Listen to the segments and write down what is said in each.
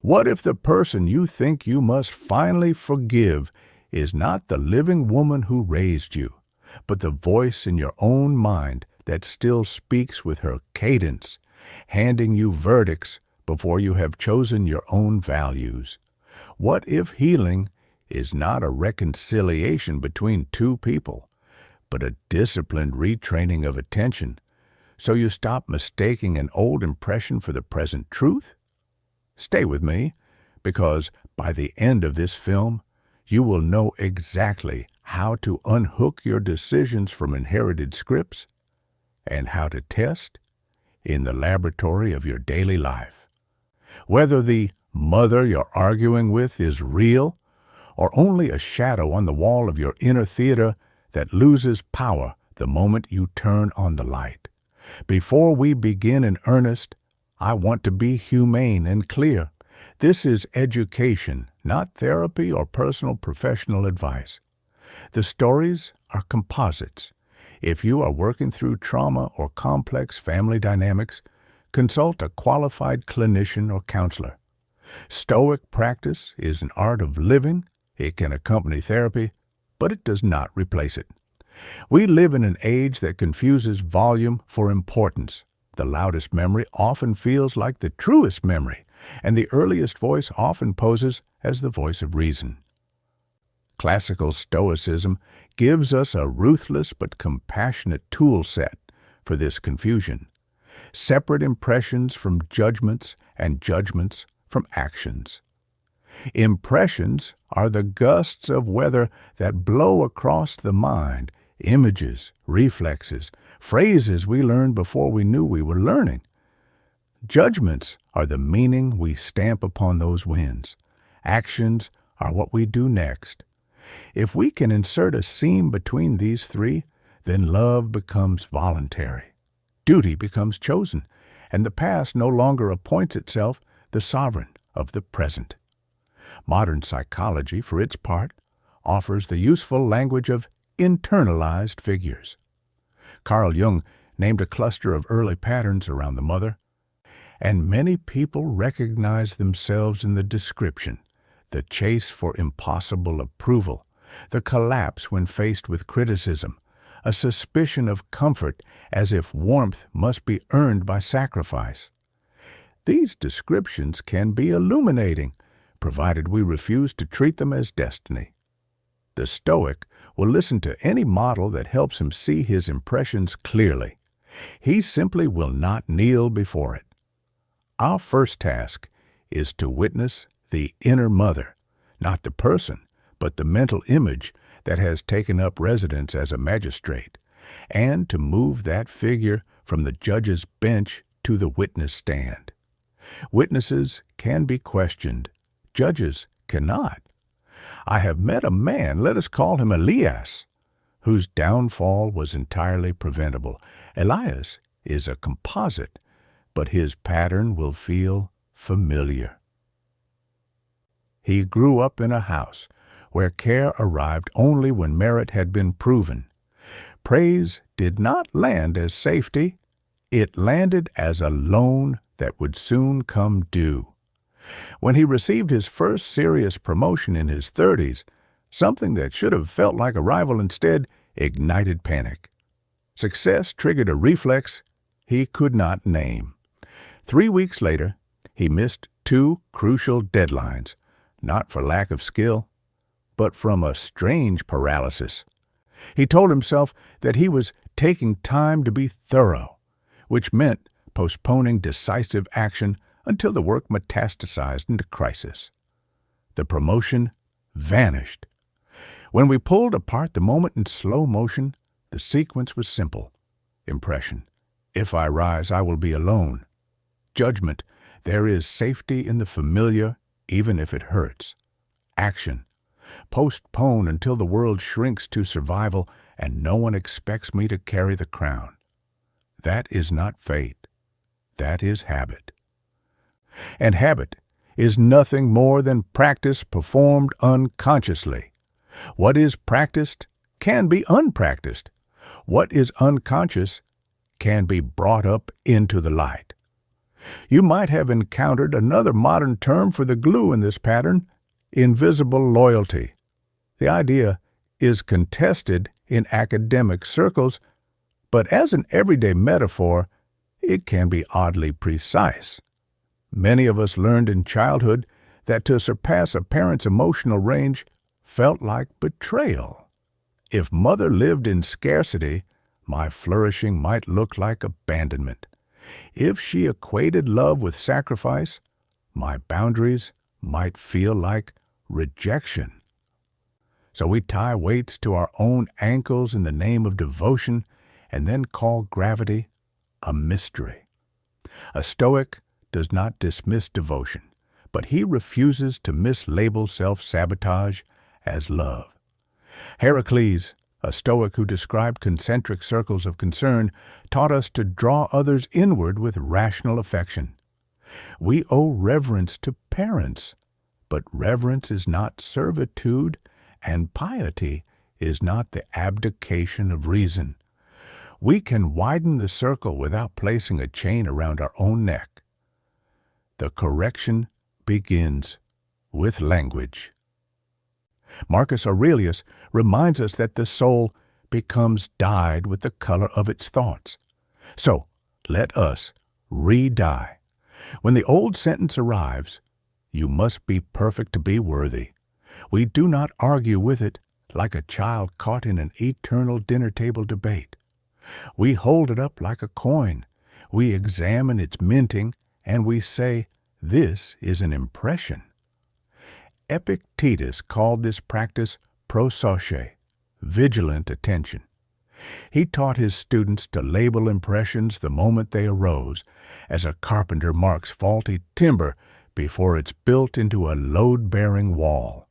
What if the person you think you must finally forgive is not the living woman who raised you, but the voice in your own mind that still speaks with her cadence, handing you verdicts before you have chosen your own values? What if healing is not a reconciliation between two people, but a disciplined retraining of attention, so you stop mistaking an old impression for the present truth? Stay with me, because by the end of this film, you will know exactly how to unhook your decisions from inherited scripts and how to test in the laboratory of your daily life whether the mother you're arguing with is real or only a shadow on the wall of your inner theater that loses power the moment you turn on the light. Before we begin in earnest, I want to be humane and clear. This is education, not therapy or personal professional advice. The stories are composites. If you are working through trauma or complex family dynamics, consult a qualified clinician or counselor. Stoic practice is an art of living. It can accompany therapy, but it does not replace it. We live in an age that confuses volume for importance. The loudest memory often feels like the truest memory, and the earliest voice often poses as the voice of reason. Classical Stoicism gives us a ruthless but compassionate tool set for this confusion. Separate impressions from judgments and judgments from actions. Impressions are the gusts of weather that blow across the mind, images, reflexes, phrases we learned before we knew we were learning. Judgments are the meaning we stamp upon those winds. Actions are what we do next. If we can insert a seam between these three, then love becomes voluntary. Duty becomes chosen, and the past no longer appoints itself the sovereign of the present. Modern psychology, for its part, offers the useful language of internalized figures. Carl Jung named a cluster of early patterns around the mother, and many people recognize themselves in the description: the chase for impossible approval, the collapse when faced with criticism, a suspicion of comfort as if warmth must be earned by sacrifice. These descriptions can be illuminating, provided we refuse to treat them as destiny. The Stoic will listen to any model that helps him see his impressions clearly. He simply will not kneel before it. Our first task is to witness the inner mother, not the person, but the mental image that has taken up residence as a magistrate, and to move that figure from the judge's bench to the witness stand. Witnesses can be questioned. Judges cannot. I have met a man, let us call him Elias, whose downfall was entirely preventable. Elias is a composite, but his pattern will feel familiar. He grew up in a house where care arrived only when merit had been proven. Praise did not land as safety. It landed as a loan that would soon come due. When he received his first serious promotion in his 30s, something that should have felt like arrival instead ignited panic. Success triggered a reflex he could not name. 3 weeks later, he missed 2 crucial deadlines, not for lack of skill, but from a strange paralysis. He told himself that he was taking time to be thorough, which meant postponing decisive action until the work metastasized into crisis. The promotion vanished. When we pulled apart the moment in slow motion, the sequence was simple. Impression: if I rise, I will be alone. Judgment: there is safety in the familiar, even if it hurts. Action: postpone until the world shrinks to survival and no one expects me to carry the crown. That is not fate. That is habit. And habit is nothing more than practice performed unconsciously. What is practiced can be unpracticed. What is unconscious can be brought up into the light. You might have encountered another modern term for the glue in this pattern, invisible loyalty. The idea is contested in academic circles, but as an everyday metaphor, it can be oddly precise. Many of us learned in childhood that to surpass a parent's emotional range felt like betrayal. If mother lived in scarcity, my flourishing might look like abandonment. If she equated love with sacrifice, my boundaries might feel like rejection. So we tie weights to our own ankles in the name of devotion and then call gravity a mystery. A Stoic does not dismiss devotion, but he refuses to mislabel self-sabotage as love. Heracles, a Stoic who described concentric circles of concern, taught us to draw others inward with rational affection. We owe reverence to parents, but reverence is not servitude, and piety is not the abdication of reason. We can widen the circle without placing a chain around our own neck. The correction begins with language. Marcus Aurelius reminds us that the soul becomes dyed with the color of its thoughts. So, let us re-dye. When the old sentence arrives, "You must be perfect to be worthy," we do not argue with it like a child caught in an eternal dinner table debate. We hold it up like a coin. We examine its minting, and we say, "This is an impression." Epictetus called this practice prosauche, vigilant attention. He taught his students to label impressions the moment they arose, as a carpenter marks faulty timber before it's built into a load-bearing wall.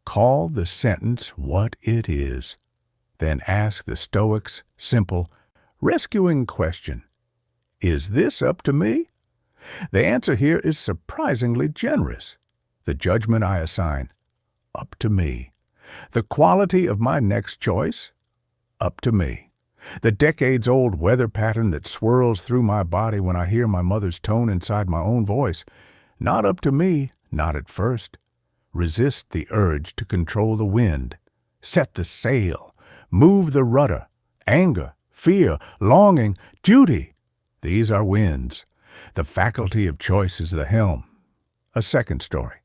Call the sentence what it is, then ask the Stoics' simple, rescuing question, "Is this up to me?" The answer here is surprisingly generous. The judgment I assign, up to me. The quality of my next choice, up to me. The decades-old weather pattern that swirls through my body when I hear my mother's tone inside my own voice, not up to me, not at first. Resist the urge to control the wind. Set the sail. Move the rudder. Anger, fear, longing, duty. These are winds. The faculty of choice is the helm. A second story.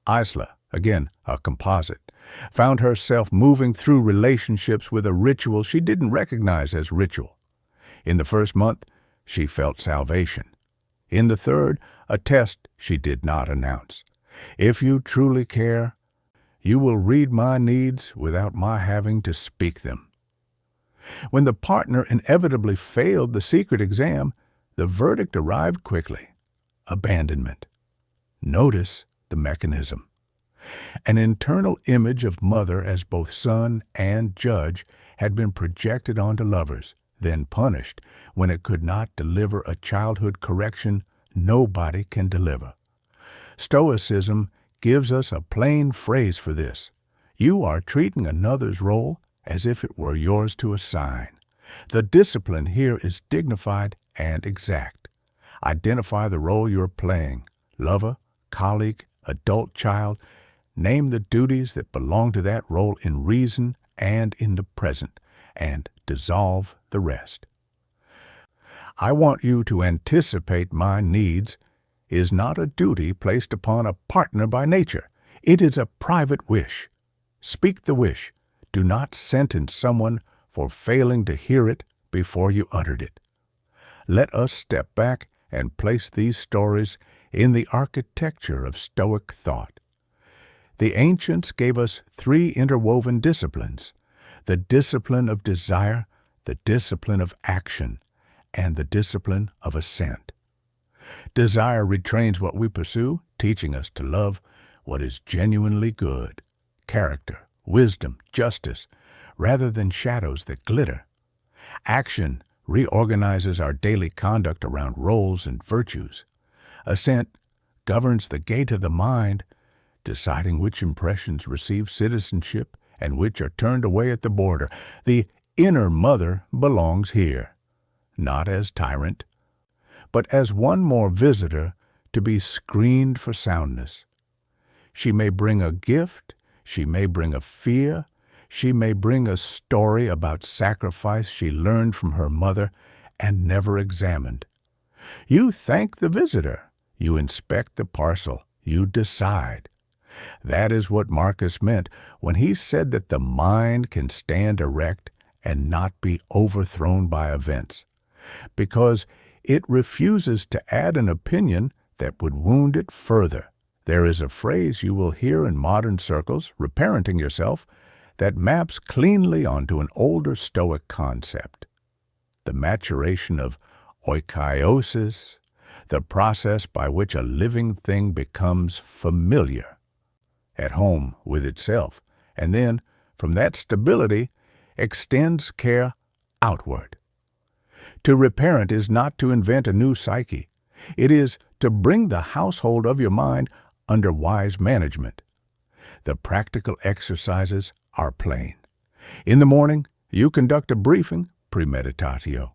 Isla, again a composite, found herself moving through relationships with a ritual she didn't recognize as ritual. In the first month, she felt salvation. In the third, a test she did not announce. If you truly care, you will read my needs without my having to speak them. When the partner inevitably failed the secret exam, the verdict arrived quickly: abandonment. Notice the mechanism. An internal image of mother as both son and judge had been projected onto lovers, then punished when it could not deliver a childhood correction nobody can deliver. Stoicism gives us a plain phrase for this. You are treating another's role as if it were yours to assign. The discipline here is dignified and exact. Identify the role you're playing: lover, colleague, adult child. Name the duties that belong to that role in reason and in the present, and dissolve the rest. I want you to anticipate my needs is not a duty placed upon a partner by nature. It is a private wish. Speak the wish. Do not sentence someone for failing to hear it before you uttered it. Let us step back and place these stories in the architecture of Stoic thought. The ancients gave us three interwoven disciplines: the discipline of desire, the discipline of action, and the discipline of assent. Desire retrains what we pursue, teaching us to love what is genuinely good: character, wisdom, justice, rather than shadows that glitter. Action reorganizes our daily conduct around roles and virtues. Assent governs the gate of the mind, deciding which impressions receive citizenship and which are turned away at the border. The inner mother belongs here, not as tyrant, but as one more visitor to be screened for soundness. She may bring a gift, she may bring a fear, she may bring a story about sacrifice she learned from her mother and never examined. You thank the visitor, you inspect the parcel, you decide. That is what Marcus meant when he said that the mind can stand erect and not be overthrown by events, because it refuses to add an opinion that would wound it further. There is a phrase you will hear in modern circles, reparenting yourself, that maps cleanly onto an older Stoic concept. The maturation of oikiosis, the process by which a living thing becomes familiar, at home with itself, and then, from that stability, extends care outward. To reparent is not to invent a new psyche. It is to bring the household of your mind under wise management. The practical exercises are plain. In the morning, you conduct a briefing, premeditatio,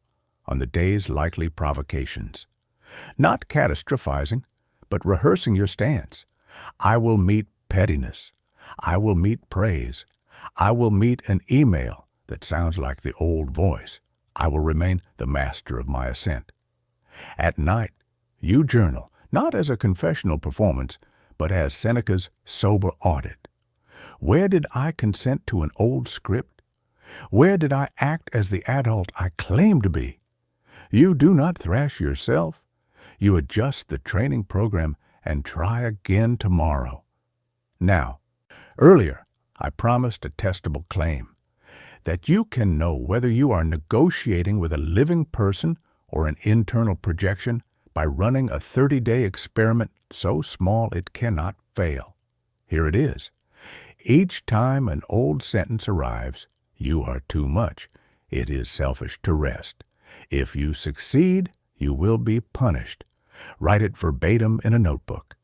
on the day's likely provocations. Not catastrophizing, but rehearsing your stance. I will meet pettiness. I will meet praise. I will meet an email that sounds like the old voice. I will remain the master of my assent. At night, you journal, not as a confessional performance, but as Seneca's sober audit. Where did I consent to an old script? Where did I act as the adult I claim to be? You do not thrash yourself. You adjust the training program and try again tomorrow. Now, earlier, I promised a testable claim, that you can know whether you are negotiating with a living person or an internal projection by running a 30-day experiment so small it cannot fail. Here it is. Each time an old sentence arrives, you are too much. It is selfish to rest. If you succeed, you will be punished. Write it verbatim in a notebook.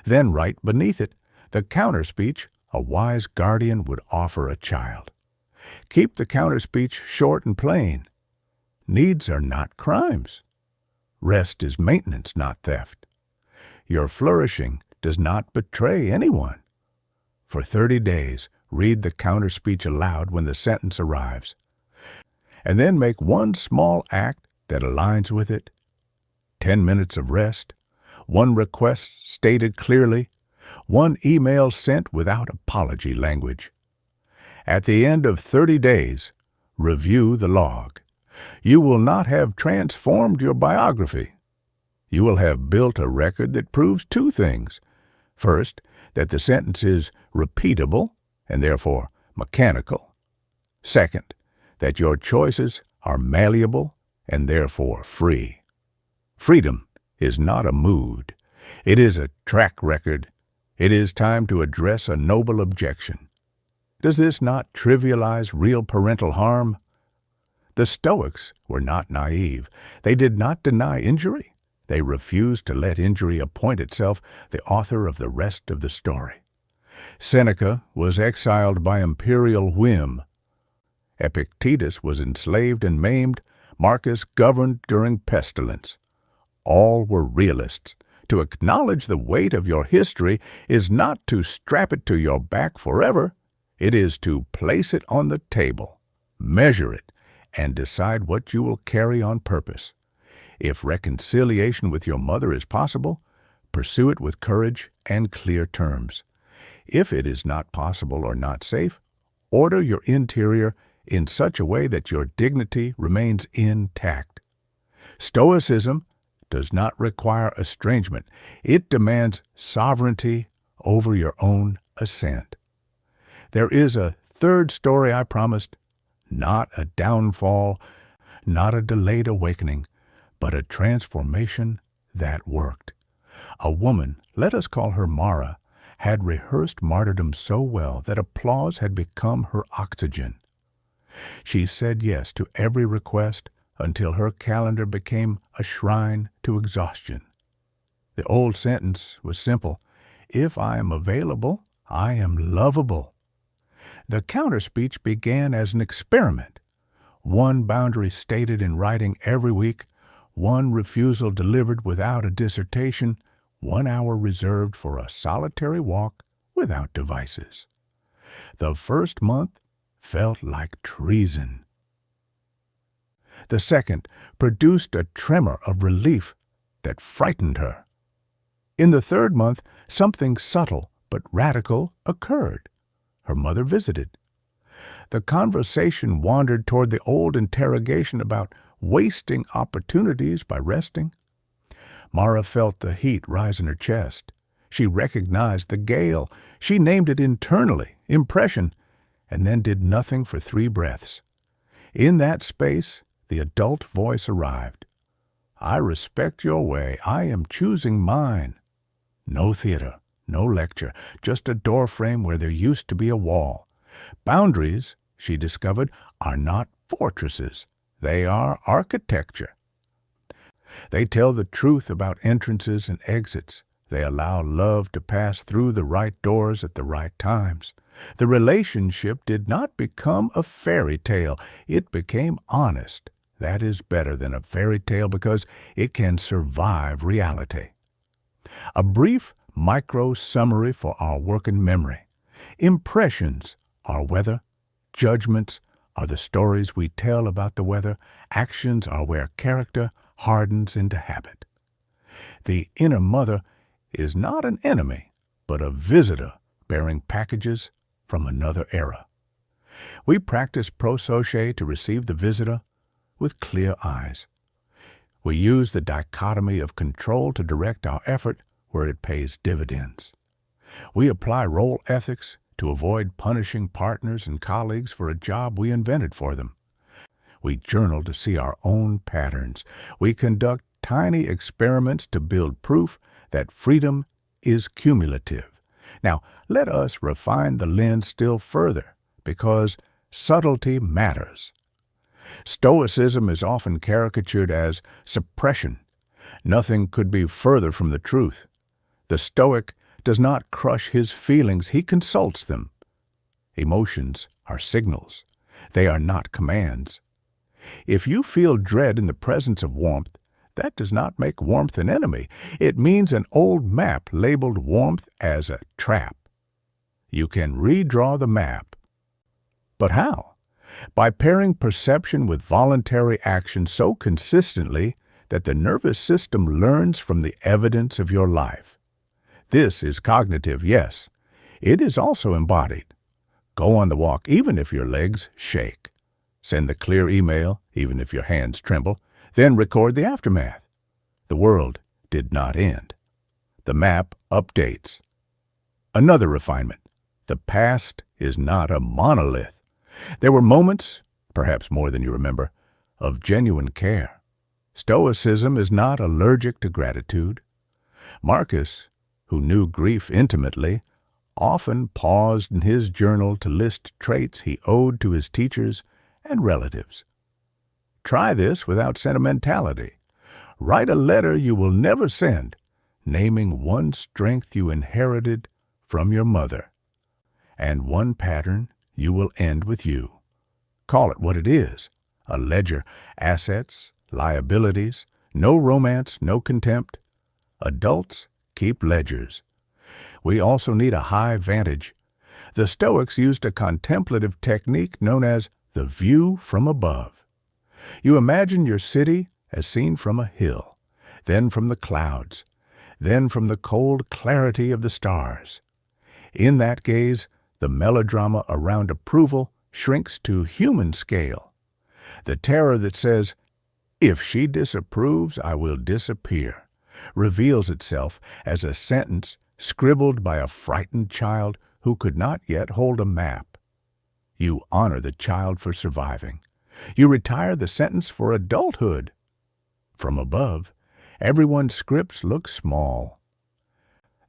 Then write beneath it the counterspeech a wise guardian would offer a child. Keep the counterspeech short and plain. Needs are not crimes. Rest is maintenance, not theft. Your flourishing does not betray anyone. For 30 days, read the counterspeech aloud when the sentence arrives, and then make one small act that aligns with it. 10 minutes of rest, one request stated clearly, one email sent without apology language. At the end of 30 days, review the log. You will not have transformed your biography. You will have built a record that proves two things. First, that the sentence is repeatable and therefore mechanical. Second, that your choices are malleable and therefore free. Freedom is not a mood. It is a track record. It is time to address a noble objection. Does this not trivialize real parental harm? The Stoics were not naive. They did not deny injury. They refused to let injury appoint itself the author of the rest of the story. Seneca was exiled by imperial whim. Epictetus was enslaved and maimed. Marcus governed during pestilence. All were realists. To acknowledge the weight of your history is not to strap it to your back forever. It is to place it on the table, measure it, and decide what you will carry on purpose. If reconciliation with your mother is possible, pursue it with courage and clear terms. If it is not possible or not safe, order your interior in such a way that your dignity remains intact. Stoicism does not require estrangement. It demands sovereignty over your own assent. There is a third story I promised, not a downfall, not a delayed awakening, but a transformation that worked. A woman, let us call her Mara, had rehearsed martyrdom so well that applause had become her oxygen. She said yes to every request until her calendar became a shrine to exhaustion. The old sentence was simple: if I am available, I am lovable. The counterspeech began as an experiment. One boundary stated in writing every week, one refusal delivered without a dissertation, 1 hour reserved for a solitary walk without devices. The first month felt like treason. The second produced a tremor of relief that frightened her. In the third month, something subtle but radical occurred. Her mother visited. The conversation wandered toward the old interrogation about wasting opportunities by resting. Mara felt the heat rise in her chest. She recognized the gale. She named it internally, impression, and then did nothing for 3 breaths. In that space, the adult voice arrived. I respect your way. I am choosing mine. No theater, no lecture, just a doorframe where there used to be a wall. Boundaries, she discovered, are not fortresses. They are architecture. They tell the truth about entrances and exits. They allow love to pass through the right doors at the right times. The relationship did not become a fairy tale. It became honest. That is better than a fairy tale because it can survive reality. A brief micro-summary for our working memory. Impressions are weather. Judgments are the stories we tell about the weather. Actions are where character hardens into habit. The inner mother is not an enemy, but a visitor bearing packages from another era. We practice pro-socié to receive the visitor with clear eyes. We use the dichotomy of control to direct our effort where it pays dividends. We apply role ethics to avoid punishing partners and colleagues for a job we invented for them. We journal to see our own patterns. We conduct tiny experiments to build proof that freedom is cumulative. Now, let us refine the lens still further, because subtlety matters. Stoicism is often caricatured as suppression. Nothing could be further from the truth. The Stoic does not crush his feelings, he consults them. Emotions are signals. They are not commands. If you feel dread in the presence of warmth, that does not make warmth an enemy. It means an old map labeled warmth as a trap. You can redraw the map. But how? By pairing perception with voluntary action so consistently that the nervous system learns from the evidence of your life. This is cognitive, yes. It is also embodied. Go on the walk even if your legs shake. Send the clear email even if your hands tremble. Then record the aftermath. The world did not end. The map updates. Another refinement. The past is not a monolith. There were moments, perhaps more than you remember, of genuine care. Stoicism is not allergic to gratitude. Marcus, who knew grief intimately, often paused in his journal to list traits he owed to his teachers and relatives. Try this without sentimentality. Write a letter you will never send, naming one strength you inherited from your mother, and one pattern you will end with you. Call it what it is, a ledger, assets, liabilities, no romance, no contempt. Adults keep ledgers. We also need a high vantage. The Stoics used a contemplative technique known as the view from above. You imagine your city as seen from a hill, then from the clouds, then from the cold clarity of the stars. In that gaze, the melodrama around approval shrinks to human scale. The terror that says, "If she disapproves, I will disappear," reveals itself as a sentence scribbled by a frightened child who could not yet hold a map. You honor the child for surviving. You retire the sentence for adulthood. From above, everyone's scripts look small.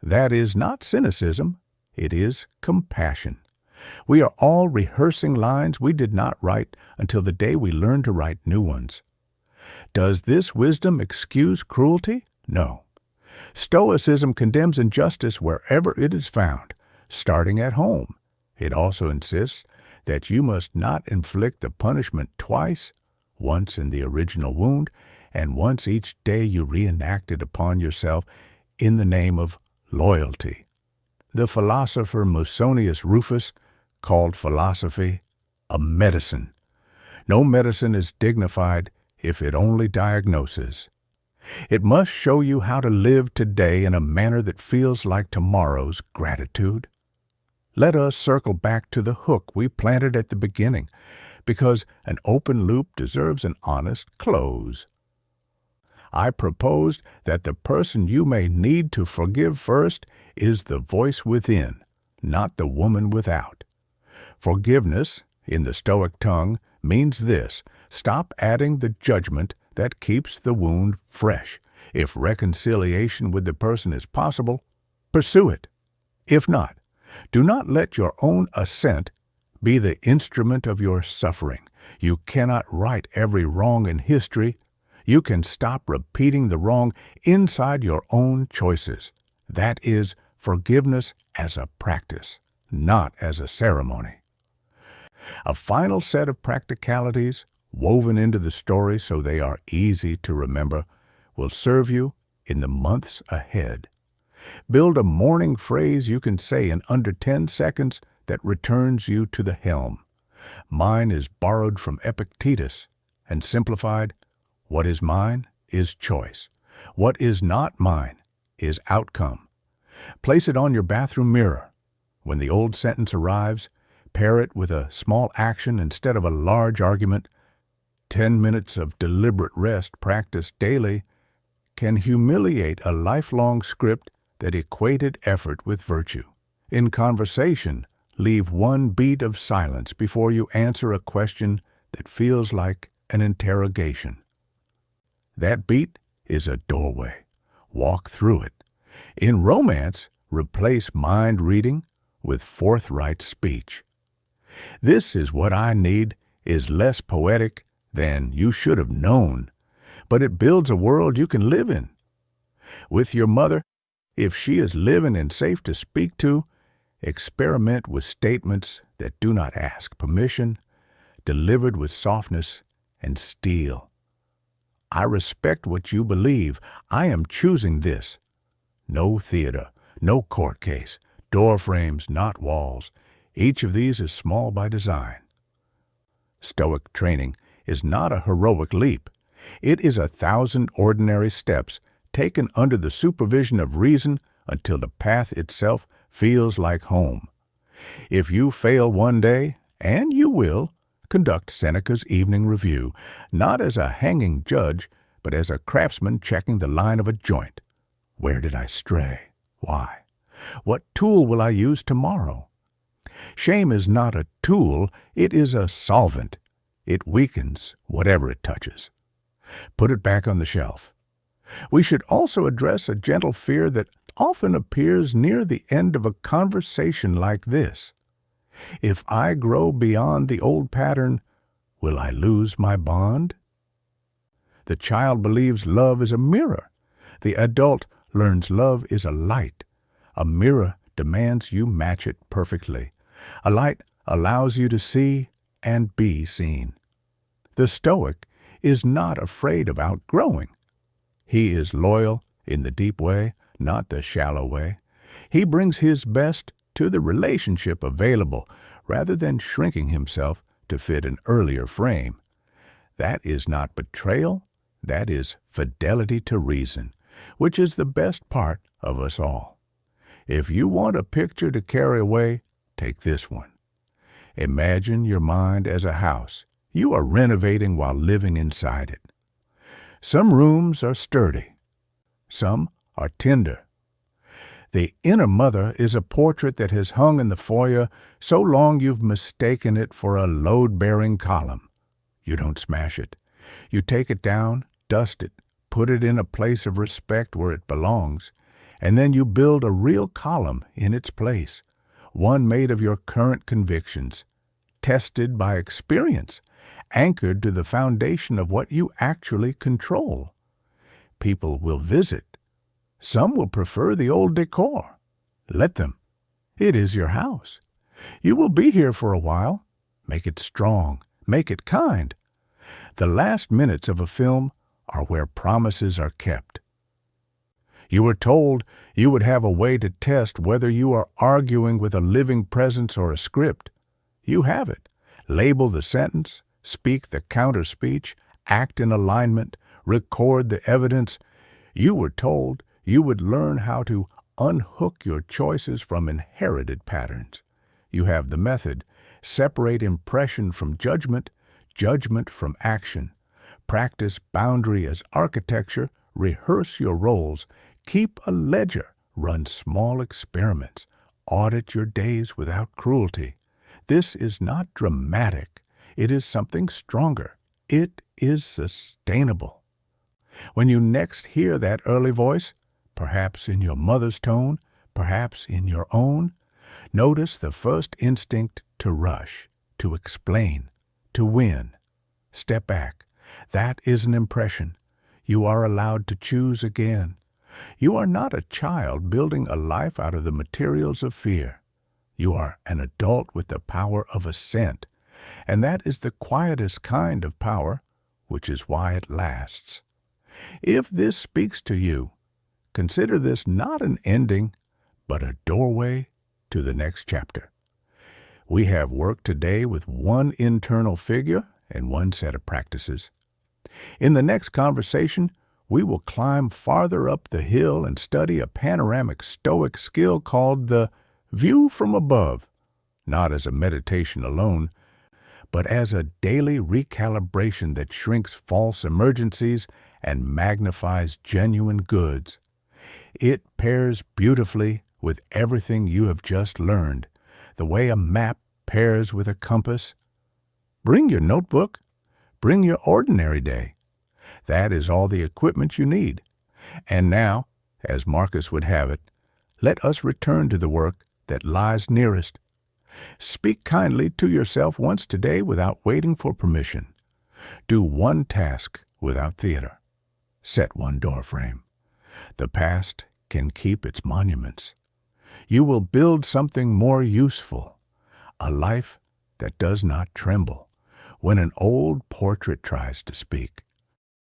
That is not cynicism. It is compassion. We are all rehearsing lines we did not write until the day we learn to write new ones. Does this wisdom excuse cruelty? No. Stoicism condemns injustice wherever it is found, starting at home. It also insists that you must not inflict the punishment twice, once in the original wound and once each day you reenact it upon yourself in the name of loyalty. The philosopher Musonius Rufus called philosophy a medicine. No medicine is dignified if it only diagnoses. It must show you how to live today in a manner that feels like tomorrow's gratitude. Let us circle back to the hook we planted at the beginning, because an open loop deserves an honest close. I proposed that the person you may need to forgive first is the voice within, not the woman without. Forgiveness, in the Stoic tongue, means this: stop adding the judgment that keeps the wound fresh. If reconciliation with the person is possible, pursue it. If not, do not let your own assent be the instrument of your suffering. You cannot right every wrong in history. You can stop repeating the wrong inside your own choices. That is forgiveness as a practice, not as a ceremony. A final set of practicalities, woven into the story so they are easy to remember, will serve you in the months ahead. Build a morning phrase you can say in under 10 seconds that returns you to the helm. Mine is borrowed from Epictetus and simplified: what is mine is choice. What is not mine is outcome. Place it on your bathroom mirror. When the old sentence arrives, pair it with a small action instead of a large argument. 10 minutes of deliberate rest practiced daily can humiliate a lifelong script that equated effort with virtue. In conversation, leave one beat of silence before you answer a question that feels like an interrogation. That beat is a doorway. Walk through it. In romance, replace mind reading with forthright speech. This is what I need is less poetic than you should have known, but it builds a world you can live in. With your mother, if she is living and safe to speak to, experiment with statements that do not ask permission, delivered with softness and steel. I respect what you believe. I am choosing this. No theater, no court case, door frames, not walls. Each of these is small by design. Stoic training is not a heroic leap. It is 1,000 ordinary steps taken under the supervision of reason until the path itself feels like home. If you fail one day, and you will, conduct Seneca's evening review, not as a hanging judge, but as a craftsman checking the line of a joint. Where did I stray? Why? What tool will I use tomorrow? Shame is not a tool, it is a solvent. It weakens whatever it touches. Put it back on the shelf. We should also address a gentle fear that often appears near the end of a conversation like this. If I grow beyond the old pattern, will I lose my bond? The child believes love is a mirror. The adult learns love is a light. A mirror demands you match it perfectly. A light allows you to see and be seen. The Stoic is not afraid of outgrowing. He is loyal in the deep way, not the shallow way. He brings his best to the relationship available rather than shrinking himself to fit an earlier frame. That is not betrayal, that is fidelity to reason, which is the best part of us all. If you want a picture to carry away, take this one. Imagine your mind as a house. You are renovating while living inside it. Some rooms are sturdy. Some are tender. The inner mother is a portrait that has hung in the foyer so long you've mistaken it for a load-bearing column. You don't smash it. You take it down, dust it, put it in a place of respect where it belongs, and then you build a real column in its place, one made of your current convictions, tested by experience, anchored to the foundation of what you actually control. People will visit. Some will prefer the old decor. Let them. It is your house. You will be here for a while. Make it strong. Make it kind. The last minutes of a film are where promises are kept. You were told you would have a way to test whether you are arguing with a living presence or a script. You have it. Label the sentence, speak the counter speech, act in alignment, record the evidence. You were told you would learn how to unhook your choices from inherited patterns. You have the method. Separate impression from judgment, judgment from action. Practice boundary as architecture, rehearse your roles, keep a ledger, run small experiments, audit your days without cruelty. This is not dramatic. It is something stronger. It is sustainable. When you next hear that early voice, perhaps in your mother's tone, perhaps in your own, notice the first instinct to rush, to explain, to win. Step back. That is an impression. You are allowed to choose again. You are not a child building a life out of the materials of fear. You are an adult with the power of assent, and that is the quietest kind of power, which is why it lasts. If this speaks to you, consider this not an ending, but a doorway to the next chapter. We have worked today with one internal figure and one set of practices. In the next conversation, we will climb farther up the hill and study a panoramic Stoic skill called the view from above, not as a meditation alone, but as a daily recalibration that shrinks false emergencies and magnifies genuine goods. It pairs beautifully with everything you have just learned, the way a map pairs with a compass. Bring your notebook. Bring your ordinary day. That is all the equipment you need. And now, as Marcus would have it, let us return to the work that lies nearest. Speak kindly to yourself once today without waiting for permission. Do one task without theater. Set one doorframe. The past can keep its monuments. You will build something more useful, a life that does not tremble when an old portrait tries to speak.